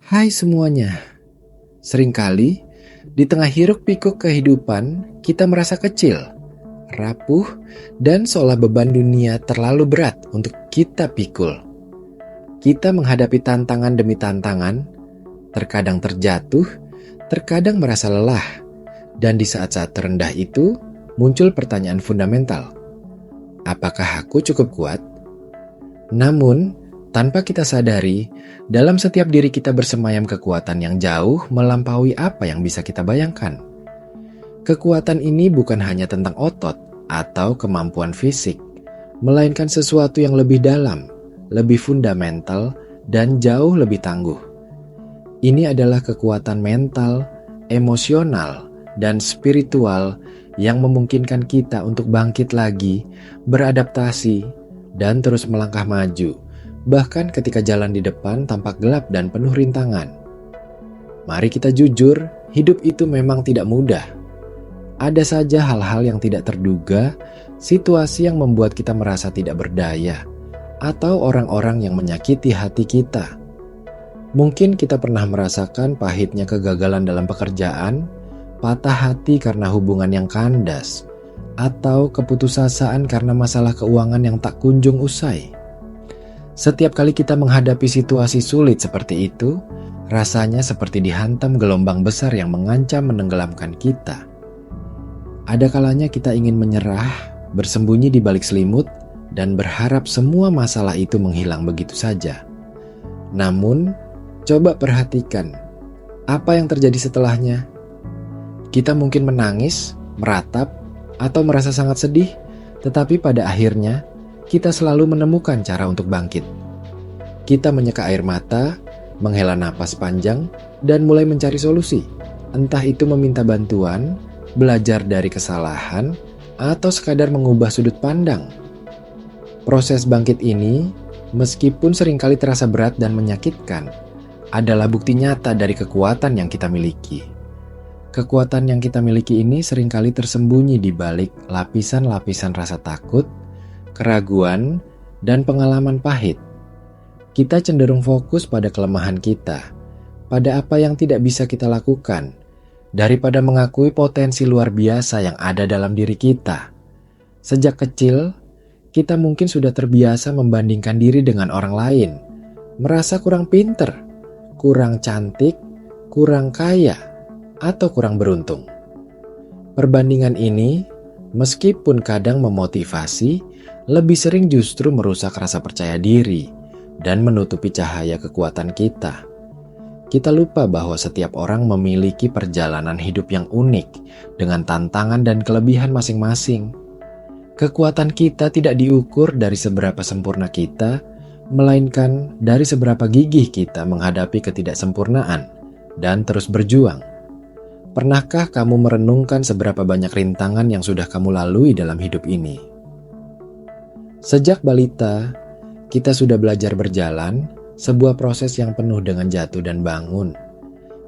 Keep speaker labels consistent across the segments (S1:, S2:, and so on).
S1: Hai semuanya, seringkali di tengah hiruk-pikuk kehidupan kita merasa kecil, rapuh, dan seolah beban dunia terlalu berat untuk kita pikul. Kita menghadapi tantangan demi tantangan, terkadang terjatuh, terkadang merasa lelah, dan di saat-saat terendah itu muncul pertanyaan fundamental. Apakah aku cukup kuat? Namun, tanpa kita sadari, dalam setiap diri kita bersemayam kekuatan yang jauh melampaui apa yang bisa kita bayangkan. Kekuatan ini bukan hanya tentang otot atau kemampuan fisik, melainkan sesuatu yang lebih dalam, lebih fundamental, dan jauh lebih tangguh. Ini adalah kekuatan mental, emosional, dan spiritual yang memungkinkan kita untuk bangkit lagi, beradaptasi, dan terus melangkah maju. Bahkan ketika jalan di depan tampak gelap dan penuh rintangan. Mari kita jujur, hidup itu memang tidak mudah. Ada saja hal-hal yang tidak terduga, situasi yang membuat kita merasa tidak berdaya, atau orang-orang yang menyakiti hati kita. Mungkin kita pernah merasakan pahitnya kegagalan dalam pekerjaan, patah hati karena hubungan yang kandas, atau keputusasaan karena masalah keuangan yang tak kunjung usai. Setiap kali kita menghadapi situasi sulit seperti itu, rasanya seperti dihantam gelombang besar yang mengancam menenggelamkan kita. Ada kalanya kita ingin menyerah, bersembunyi di balik selimut, dan berharap semua masalah itu menghilang begitu saja. Namun, coba perhatikan, apa yang terjadi setelahnya? Kita mungkin menangis, meratap, atau merasa sangat sedih, tetapi pada akhirnya, kita selalu menemukan cara untuk bangkit. Kita menyeka air mata, menghela napas panjang, dan mulai mencari solusi. Entah itu meminta bantuan, belajar dari kesalahan, atau sekadar mengubah sudut pandang. Proses bangkit ini, meskipun seringkali terasa berat dan menyakitkan, adalah bukti nyata dari kekuatan yang kita miliki. Kekuatan yang kita miliki ini seringkali tersembunyi di balik lapisan-lapisan rasa takut, keraguan, dan pengalaman pahit. Kita cenderung fokus pada kelemahan kita, pada apa yang tidak bisa kita lakukan, daripada mengakui potensi luar biasa yang ada dalam diri kita. Sejak kecil, kita mungkin sudah terbiasa membandingkan diri dengan orang lain, merasa kurang pinter, kurang cantik, kurang kaya, atau kurang beruntung. Perbandingan ini, meskipun kadang memotivasi, lebih sering justru merusak rasa percaya diri dan menutupi cahaya kekuatan kita. Kita lupa bahwa setiap orang memiliki perjalanan hidup yang unik dengan tantangan dan kelebihan masing-masing. Kekuatan kita tidak diukur dari seberapa sempurna kita, melainkan dari seberapa gigih kita menghadapi ketidaksempurnaan dan terus berjuang. Pernahkah kamu merenungkan seberapa banyak rintangan yang sudah kamu lalui dalam hidup ini? Sejak balita, kita sudah belajar berjalan, sebuah proses yang penuh dengan jatuh dan bangun.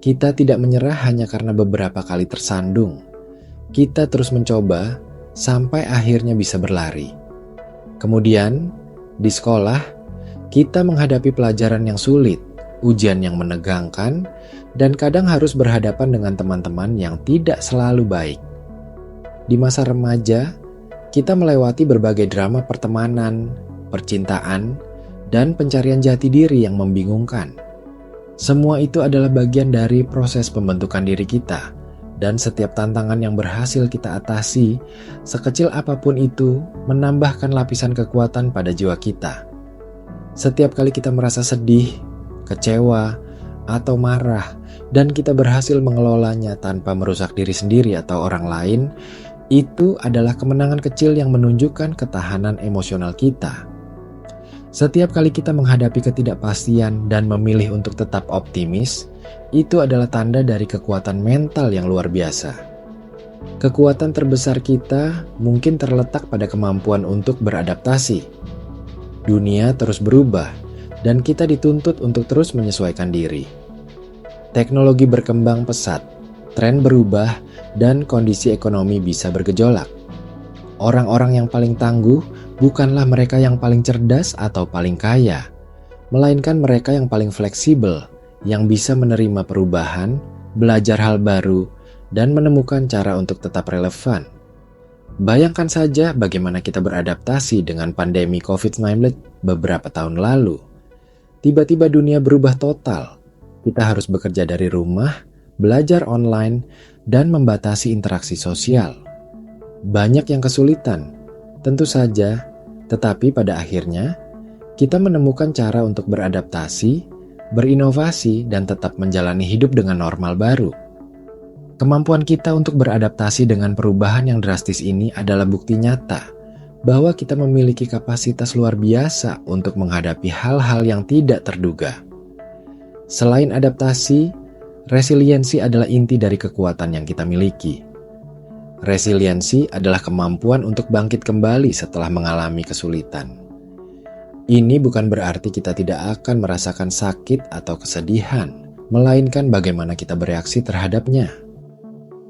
S1: Kita tidak menyerah hanya karena beberapa kali tersandung. Kita terus mencoba sampai akhirnya bisa berlari. Kemudian, di sekolah, kita menghadapi pelajaran yang sulit, ujian yang menegangkan, dan kadang harus berhadapan dengan teman-teman yang tidak selalu baik. Di masa remaja, kita melewati berbagai drama pertemanan, percintaan, dan pencarian jati diri yang membingungkan. Semua itu adalah bagian dari proses pembentukan diri kita, dan setiap tantangan yang berhasil kita atasi, sekecil apapun itu, menambahkan lapisan kekuatan pada jiwa kita. Setiap kali kita merasa sedih, kecewa, atau marah, dan kita berhasil mengelolanya tanpa merusak diri sendiri atau orang lain, itu adalah kemenangan kecil yang menunjukkan ketahanan emosional kita. Setiap kali kita menghadapi ketidakpastian dan memilih untuk tetap optimis, itu adalah tanda dari kekuatan mental yang luar biasa. Kekuatan terbesar kita mungkin terletak pada kemampuan untuk beradaptasi. Dunia terus berubah, dan kita dituntut untuk terus menyesuaikan diri. Teknologi berkembang pesat, tren berubah, dan kondisi ekonomi bisa bergejolak. Orang-orang yang paling tangguh bukanlah mereka yang paling cerdas atau paling kaya, melainkan mereka yang paling fleksibel, yang bisa menerima perubahan, belajar hal baru, dan menemukan cara untuk tetap relevan. Bayangkan saja bagaimana kita beradaptasi dengan pandemi COVID-19 beberapa tahun lalu. Tiba-tiba dunia berubah total. Kita harus bekerja dari rumah, belajar online, dan membatasi interaksi sosial. Banyak yang kesulitan, tentu saja, tetapi pada akhirnya kita menemukan cara untuk beradaptasi, berinovasi, dan tetap menjalani hidup dengan normal baru. Kemampuan kita untuk beradaptasi dengan perubahan yang drastis ini adalah bukti nyata bahwa kita memiliki kapasitas luar biasa untuk menghadapi hal-hal yang tidak terduga. Selain adaptasi, resiliensi adalah inti dari kekuatan yang kita miliki. Resiliensi adalah kemampuan untuk bangkit kembali setelah mengalami kesulitan. Ini bukan berarti kita tidak akan merasakan sakit atau kesedihan, melainkan bagaimana kita bereaksi terhadapnya.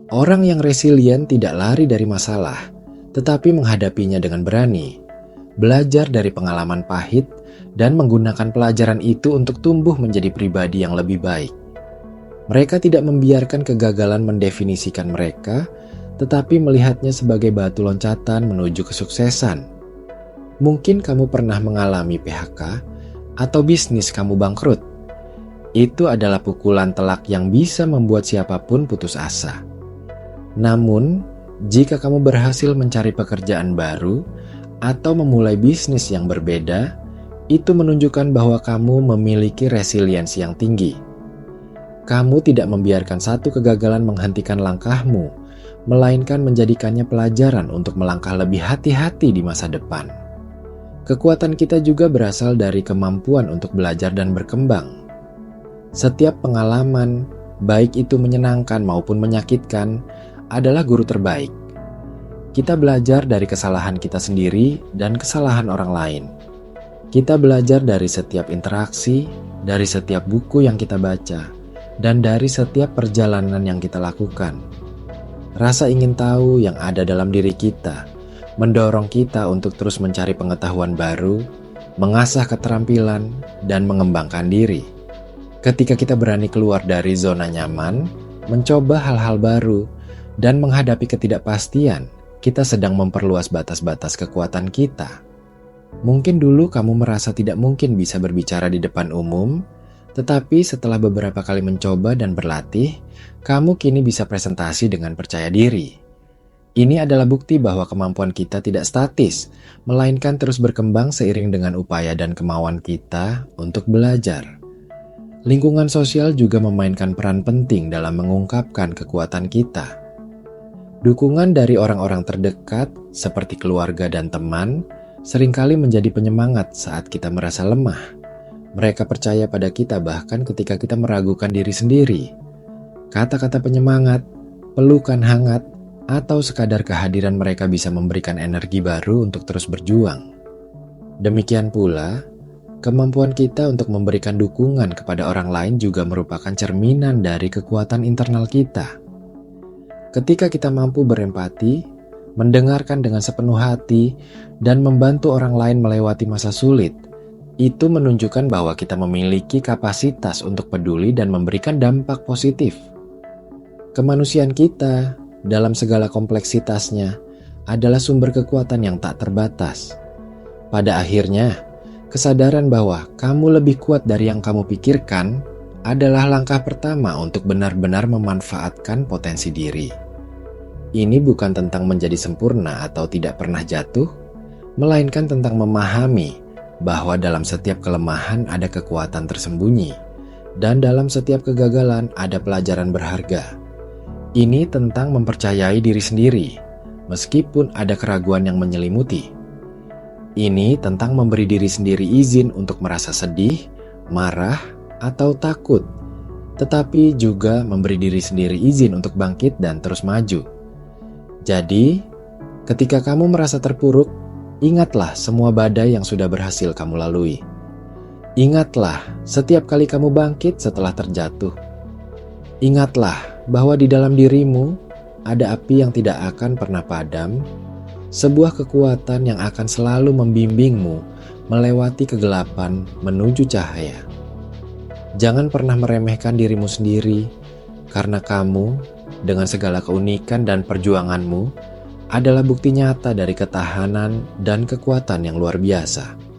S1: Orang yang resilient tidak lari dari masalah, tetapi menghadapinya dengan berani, belajar dari pengalaman pahit, dan menggunakan pelajaran itu untuk tumbuh menjadi pribadi yang lebih baik. Mereka tidak membiarkan kegagalan mendefinisikan mereka, tetapi melihatnya sebagai batu loncatan menuju kesuksesan. Mungkin kamu pernah mengalami PHK atau bisnis kamu bangkrut. Itu adalah pukulan telak yang bisa membuat siapapun putus asa. Namun, jika kamu berhasil mencari pekerjaan baru atau memulai bisnis yang berbeda, itu menunjukkan bahwa kamu memiliki resiliensi yang tinggi. Kamu tidak membiarkan satu kegagalan menghentikan langkahmu, melainkan menjadikannya pelajaran untuk melangkah lebih hati-hati di masa depan. Kekuatan kita juga berasal dari kemampuan untuk belajar dan berkembang. Setiap pengalaman, baik itu menyenangkan maupun menyakitkan, adalah guru terbaik. Kita belajar dari kesalahan kita sendiri dan kesalahan orang lain. Kita belajar dari setiap interaksi, dari setiap buku yang kita baca, dan dari setiap perjalanan yang kita lakukan. Rasa ingin tahu yang ada dalam diri kita mendorong kita untuk terus mencari pengetahuan baru, mengasah keterampilan, dan mengembangkan diri. Ketika kita berani keluar dari zona nyaman, mencoba hal-hal baru, dan menghadapi ketidakpastian, kita sedang memperluas batas-batas kekuatan kita. Mungkin dulu kamu merasa tidak mungkin bisa berbicara di depan umum, tetapi setelah beberapa kali mencoba dan berlatih, kamu kini bisa presentasi dengan percaya diri. Ini adalah bukti bahwa kemampuan kita tidak statis, melainkan terus berkembang seiring dengan upaya dan kemauan kita untuk belajar. Lingkungan sosial juga memainkan peran penting dalam mengungkapkan kekuatan kita. Dukungan dari orang-orang terdekat, seperti keluarga dan teman, seringkali menjadi penyemangat saat kita merasa lemah. Mereka percaya pada kita bahkan ketika kita meragukan diri sendiri. Kata-kata penyemangat, pelukan hangat, atau sekadar kehadiran mereka bisa memberikan energi baru untuk terus berjuang. Demikian pula, kemampuan kita untuk memberikan dukungan kepada orang lain juga merupakan cerminan dari kekuatan internal kita. Ketika kita mampu berempati, mendengarkan dengan sepenuh hati, dan membantu orang lain melewati masa sulit, itu menunjukkan bahwa kita memiliki kapasitas untuk peduli dan memberikan dampak positif. Kemanusiaan kita, dalam segala kompleksitasnya, adalah sumber kekuatan yang tak terbatas. Pada akhirnya, kesadaran bahwa kamu lebih kuat dari yang kamu pikirkan adalah langkah pertama untuk benar-benar memanfaatkan potensi diri. Ini bukan tentang menjadi sempurna atau tidak pernah jatuh, melainkan tentang memahami bahwa dalam setiap kelemahan ada kekuatan tersembunyi, dan dalam setiap kegagalan ada pelajaran berharga. Ini tentang mempercayai diri sendiri, meskipun ada keraguan yang menyelimuti. Ini tentang memberi diri sendiri izin untuk merasa sedih, marah, atau takut, tetapi juga memberi diri sendiri izin untuk bangkit dan terus maju. Jadi, ketika kamu merasa terpuruk, ingatlah semua badai yang sudah berhasil kamu lalui. Ingatlah setiap kali kamu bangkit setelah terjatuh. Ingatlah bahwa di dalam dirimu ada api yang tidak akan pernah padam, sebuah kekuatan yang akan selalu membimbingmu melewati kegelapan menuju cahaya. Jangan pernah meremehkan dirimu sendiri, karena kamu, dengan segala keunikan dan perjuanganmu, adalah bukti nyata dari ketahanan dan kekuatan yang luar biasa.